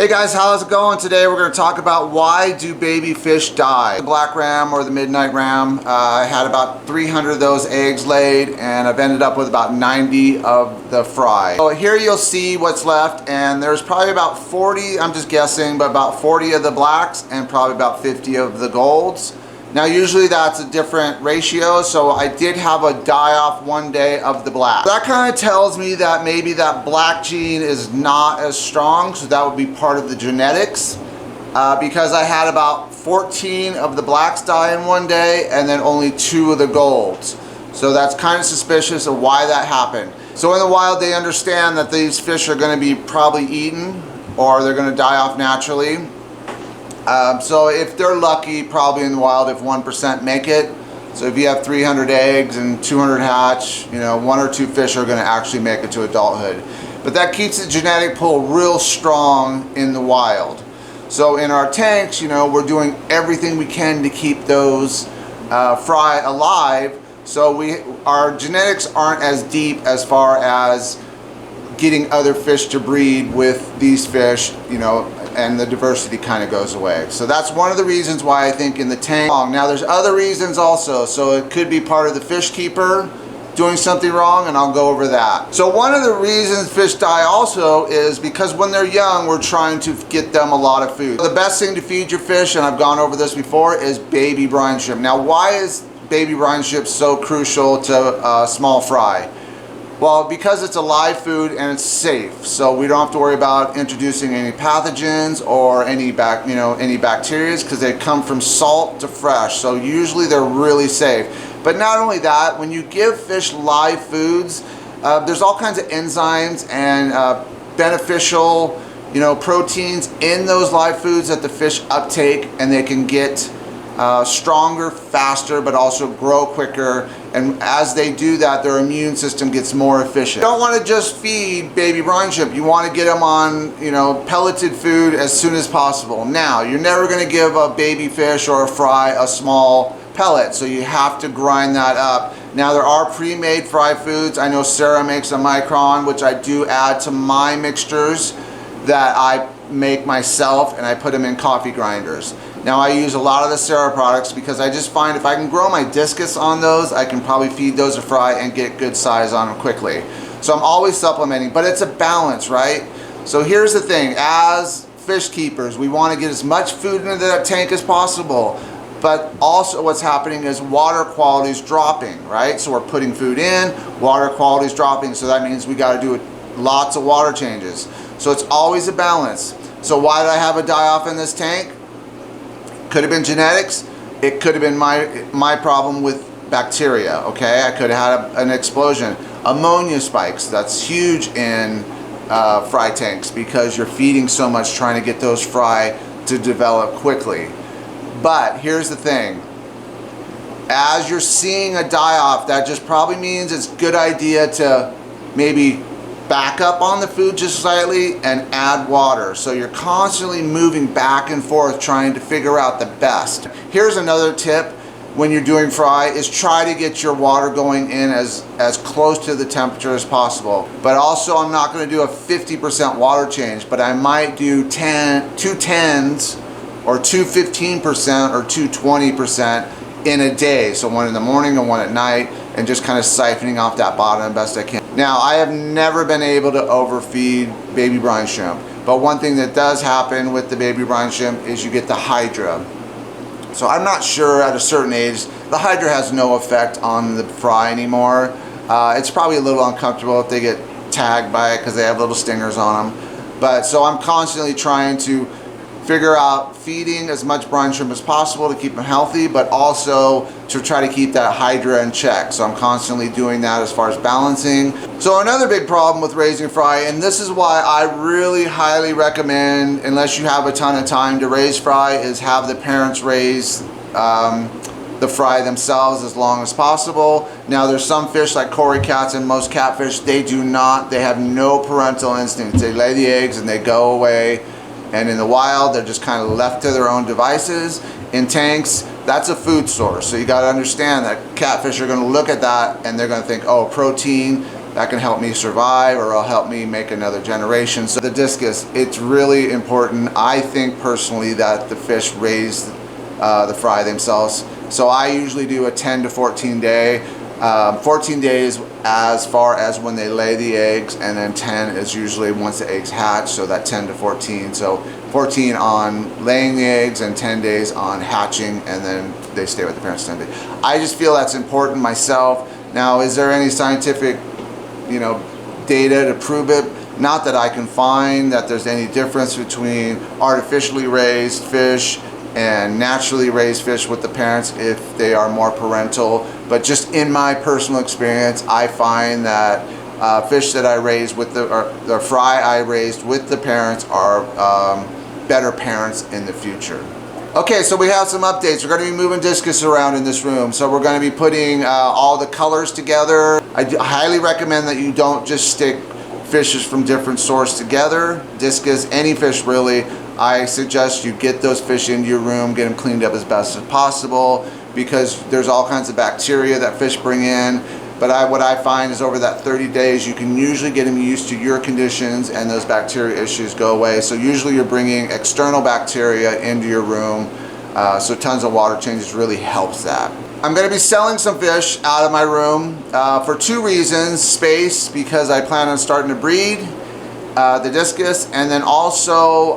Hey guys, how's it going? Today we're going to talk about why do baby fish die. The black ram or the midnight ram, I had about 300 of those eggs laid and I've ended up with about 90 of the fry. So here you'll see what's left, and there's probably about 40, I'm just guessing, but about 40 of the blacks and probably about 50 of the golds. Now usually that's a different ratio, so I did have a die-off one day of the black. That kind of tells me that maybe that black gene is not as strong, so that would be part of the genetics. Because I had about 14 of the blacks die in one day and then only 2 of the golds. So that's kind of suspicious of why that happened. So in the wild they understand that these fish are going to be probably eaten or they're going to die off naturally. So if they're lucky, probably in the wild, if 1% make it. So if you have 300 eggs and 200 hatch, you know, 1 or 2 fish are going to actually make it to adulthood. But that keeps the genetic pool real strong in the wild. So in our tanks, you know, we're doing everything we can to keep those fry alive. So our genetics aren't as deep as far as getting other fish to breed with these fish, you know, and the diversity kind of goes away. So that's one of the reasons why I think in the tank. Now there's other reasons also. So it could be part of the fish keeper doing something wrong, and I'll go over that. So one of the reasons fish die also is because when they're young, we're trying to get them a lot of food. The best thing to feed your fish, and I've gone over this before, is baby brine shrimp. Now why is baby brine shrimp so crucial to small fry? Well, because it's a live food and it's safe, so we don't have to worry about introducing any pathogens or any bacteria, because they come from salt to fresh, so usually they're really safe. But not only that, when you give fish live foods, there's all kinds of enzymes and beneficial, proteins in those live foods that the fish uptake, and they can get stronger, faster, but also grow quicker. And as they do that, their immune system gets more efficient. You don't want to just feed baby brine shrimp. You want to get them on, pelleted food as soon as possible. Now, you're never going to give a baby fish or a fry a small pellet, so you have to grind that up. Now, there are pre-made fry foods. I know Sarah makes a micron, which I do add to my mixtures that I make myself, and I put them in coffee grinders. Now I use a lot of the Sarah products because I just find if I can grow my Discus on those, I can probably feed those a fry and get good size on them quickly. So I'm always supplementing, but it's a balance, right? So here's the thing, as fish keepers, we want to get as much food into that tank as possible, but also what's happening is water quality is dropping, right? So we're putting food in, water quality is dropping, so that means we got to do lots of water changes. So it's always a balance. So why did I have a die-off in this tank? Could have been genetics. It could have been my problem with bacteria, okay? I could have had an explosion. Ammonia spikes, that's huge in fry tanks because you're feeding so much trying to get those fry to develop quickly. But here's the thing. As you're seeing a die-off, that just probably means it's a good idea to maybe back up on the food just slightly and add water. So you're constantly moving back and forth trying to figure out the best. Here's another tip when you're doing fry is try to get your water going in as close to the temperature as possible. But also I'm not going to do a 50% water change, but I might do 2 10s or 2 15% or 2 20% in a day. So one in the morning and one at night, and just kind of siphoning off that bottom best I can. Now, I have never been able to overfeed baby brine shrimp, but one thing that does happen with the baby brine shrimp is you get the hydra. So I'm not sure at a certain age, the hydra has no effect on the fry anymore. It's probably a little uncomfortable if they get tagged by it because they have little stingers on them. But so I'm constantly trying to figure out feeding as much brine shrimp as possible to keep them healthy, but also to try to keep that hydra in check. So I'm constantly doing that as far as balancing. So another big problem with raising fry, and this is why I really highly recommend, unless you have a ton of time to raise fry, is have the parents raise the fry themselves as long as possible. Now there's some fish like cory cats and most catfish, they have no parental instincts. They lay the eggs and they go away. And in the wild, they're just kind of left to their own devices. In tanks, that's a food source. So you got to understand that catfish are going to look at that and they're going to think, oh, protein, that can help me survive or it'll help me make another generation. So the discus, it's really important, I think personally, that the fish raise the fry themselves. So I usually do a 10 to 14 day. 14 days as far as when they lay the eggs, and then 10 is usually once the eggs hatch, so that 10 to 14. So 14 on laying the eggs and 10 days on hatching, and then they stay with the parents 10 days. I just feel that's important myself. Now, is there any scientific, data to prove it? Not that I can find that there's any difference between artificially raised fish and naturally raised fish with the parents if they are more parental. But just in my personal experience, I find that fish that I raise with the fry I raised with the parents are better parents in the future. Okay, so we have some updates. We're going to be moving discus around in this room. So we're going to be putting all the colors together. I highly recommend that you don't just stick fishes from different sources together. Discus, any fish really. I suggest you get those fish into your room, get them cleaned up as best as possible, because there's all kinds of bacteria that fish bring in. But what I find is over that 30 days, you can usually get them used to your conditions and those bacteria issues go away. So usually you're bringing external bacteria into your room. So tons of water changes really helps that. I'm going to be selling some fish out of my room for two reasons. Space, because I plan on starting to breed the discus, and then also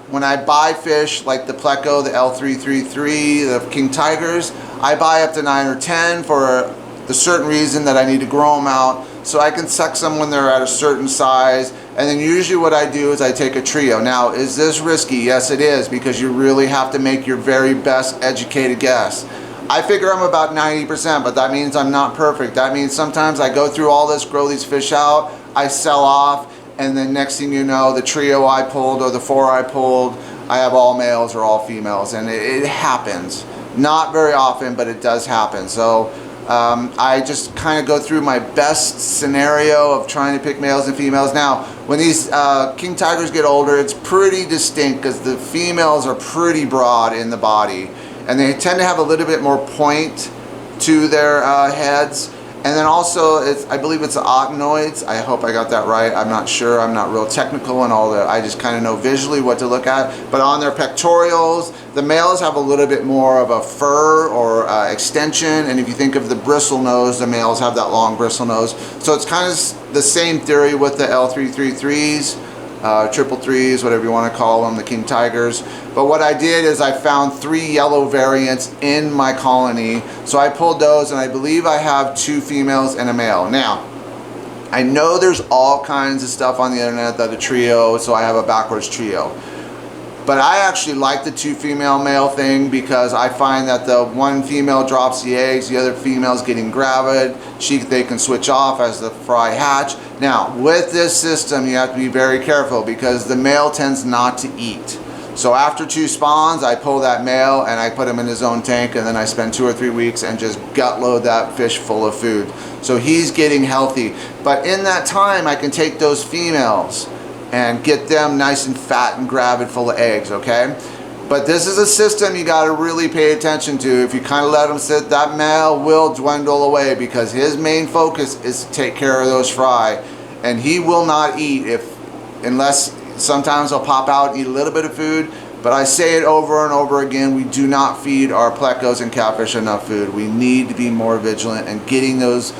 when I buy fish like the pleco, the L333, the king tigers, I buy up to 9 or 10 for the certain reason that I need to grow them out so I can sex them when they're at a certain size. And then usually what I do is I take a trio. Now, is this risky? Yes, it is, because you really have to make your very best educated guess. I figure I'm about 90%, but that means I'm not perfect. That means sometimes I go through all this, grow these fish out, I sell off, and then next thing you know, the trio I pulled or the 4 I pulled, I have all males or all females, and it happens. Not very often, but it does happen. So I just kind of go through my best scenario of trying to pick males and females. Now, when these king tigers get older, it's pretty distinct because the females are pretty broad in the body, and they tend to have a little bit more point to their heads. And then also, I believe it's the octinoids. I hope I got that right. I'm not sure. I'm not real technical and all that. I just kind of know visually what to look at. But on their pectorials, the males have a little bit more of a fur or extension. And if you think of the bristle nose, the males have that long bristle nose. So it's kind of the same theory with the L333s. Triple threes, whatever you want to call them, the king tigers. But what I did is I found 3 yellow variants in my colony. So I pulled those, and I believe I have 2 females and a male. Now, I know there's all kinds of stuff on the internet that a trio, so I have a backwards trio. But I actually like the 2 female male thing because I find that the one female drops the eggs, the other female's getting gravid. They can switch off as the fry hatch. Now, with this system, you have to be very careful because the male tends not to eat. So after 2 spawns, I pull that male and I put him in his own tank, and then I spend 2 or 3 weeks and just gut load that fish full of food. So he's getting healthy. But in that time, I can take those females and get them nice and fat and gravid full of eggs, okay? But this is a system you gotta really pay attention to. If you kind of let them sit, that male will dwindle away because his main focus is to take care of those fry. And he will not eat unless sometimes he'll pop out and eat a little bit of food. But I say it over and over again, we do not feed our plecos and catfish enough food. We need to be more vigilant in getting those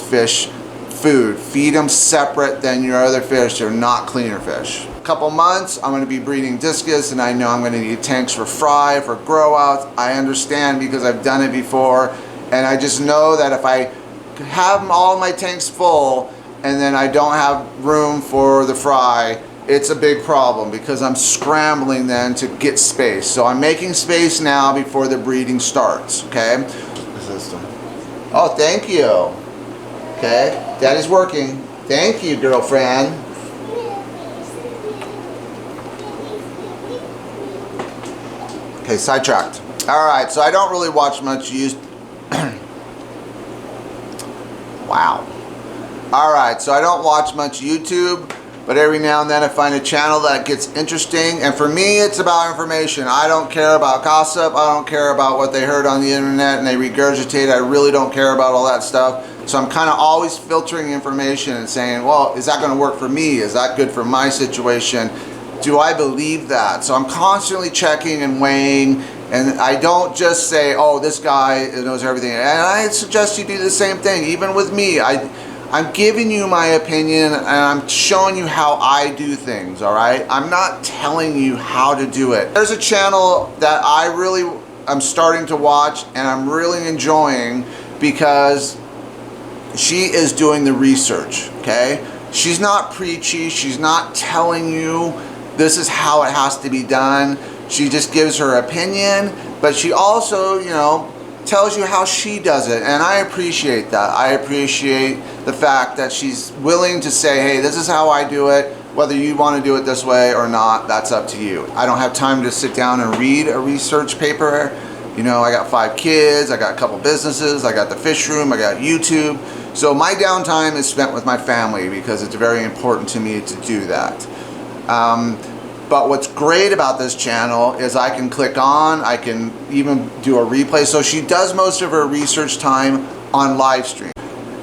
fish food. Feed them separate than your other fish. They're not cleaner fish. A couple months, I'm going to be breeding discus, and I know I'm going to need tanks for fry, for grow outs. I understand because I've done it before, and I just know that if I have all my tanks full and then I don't have room for the fry, it's a big problem because I'm scrambling then to get space. So I'm making space now before the breeding starts, okay? System. Oh, thank you. Okay, Daddy's working. Thank you, girlfriend. Okay, sidetracked. All right, so I don't really watch much Wow. All right, so I don't watch much YouTube. but every now and then I find a channel that gets interesting, and for me it's about information. I don't care about gossip, I don't care about what they heard on the internet and they regurgitate. I really don't care about all that stuff. So I'm kind of always filtering information and saying, well, is that going to work for me? Is that good for my situation? Do I believe that? So I'm constantly checking and weighing, and I don't just say, oh, this guy knows everything. And I suggest you do the same thing. Even with me, I'm giving you my opinion and I'm showing you how I do things, all right? I'm not telling you how to do it. There's a channel that I'm starting to watch and I'm really enjoying because she is doing the research, okay? She's not preachy, she's not telling you this is how it has to be done. She just gives her opinion, but she also, you know, tells you how she does it, and I appreciate that. I appreciate the fact that she's willing to say, hey, this is how I do it. Whether you want to do it this way or not, that's up to you. I don't have time to sit down and read a research paper. You know, I got 5 kids, I got a couple businesses, I got the fish room, I got YouTube. So my downtime is spent with my family because it's very important to me to do that. But what's great about this channel is I can click on, I can even do a replay. So she does most of her research time on live stream.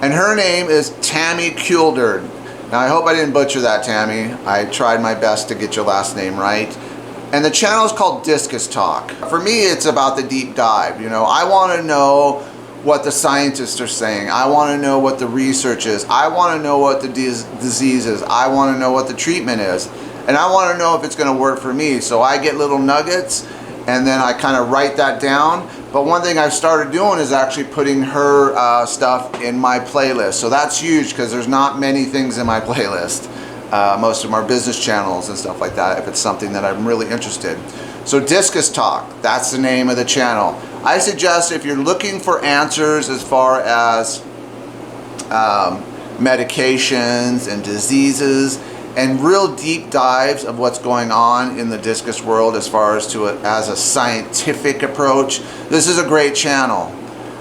And her name is Tammy Kuelderd. Now I hope I didn't butcher that, Tammy. I tried my best to get your last name right. And the channel is called Discus Talk. For me, it's about the deep dive. You know, I want to know what the scientists are saying. I want to know what the research is. I want to know what the disease is. I want to know what the treatment is. And I want to know if it's going to work for me. So I get little nuggets and then I kind of write that down. But one thing I've started doing is actually putting her stuff in my playlist. So that's huge because there's not many things in my playlist. Most of them are business channels and stuff like that if it's something that I'm really interested. So Discus Talk, that's the name of the channel. I suggest if you're looking for answers as far as medications and diseases and real deep dives of what's going on in the discus world as far as as a scientific approach, this is a great channel.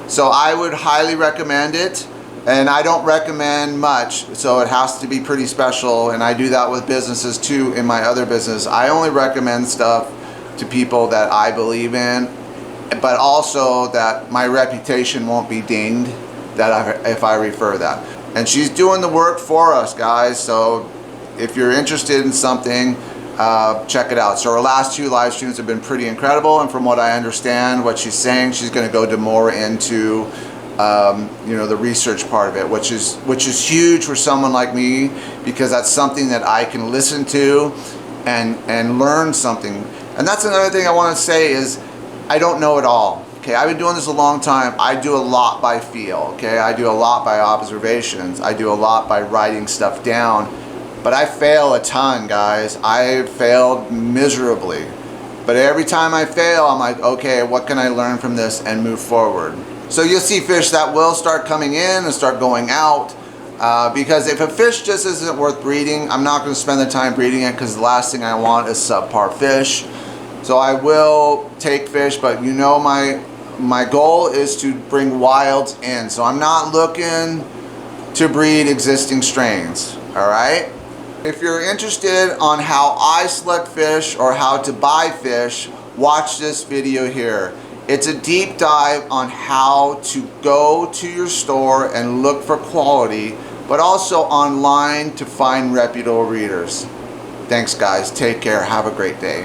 So I would highly recommend it, and I don't recommend much, so it has to be pretty special, and I do that with businesses too in my other business. I only recommend stuff to people that I believe in, but also that my reputation won't be dinged if I refer that. And she's doing the work for us, guys, so if you're interested in something, check it out. So our last 2 live streams have been pretty incredible, and from what I understand, what she's saying, she's going to go more into you know, the research part of it, which is huge for someone like me, because that's something that I can listen to and learn something. And that's another thing I want to say is I don't know it all. Okay, I've been doing this a long time. I do a lot by feel. Okay, I do a lot by observations. I do a lot by writing stuff down. But I fail a ton, guys. I failed miserably. But every time I fail, I'm like, okay, what can I learn from this and move forward? So you'll see fish that will start coming in and start going out. Because if a fish just isn't worth breeding, I'm not going to spend the time breeding it, because the last thing I want is subpar fish. So I will take fish, but you know my goal is to bring wilds in. So I'm not looking to breed existing strains, all right? If you're interested on how I select fish or how to buy fish, watch this video here. It's a deep dive on how to go to your store and look for quality, but also online to find reputable breeders. Thanks, guys. Take care. Have a great day.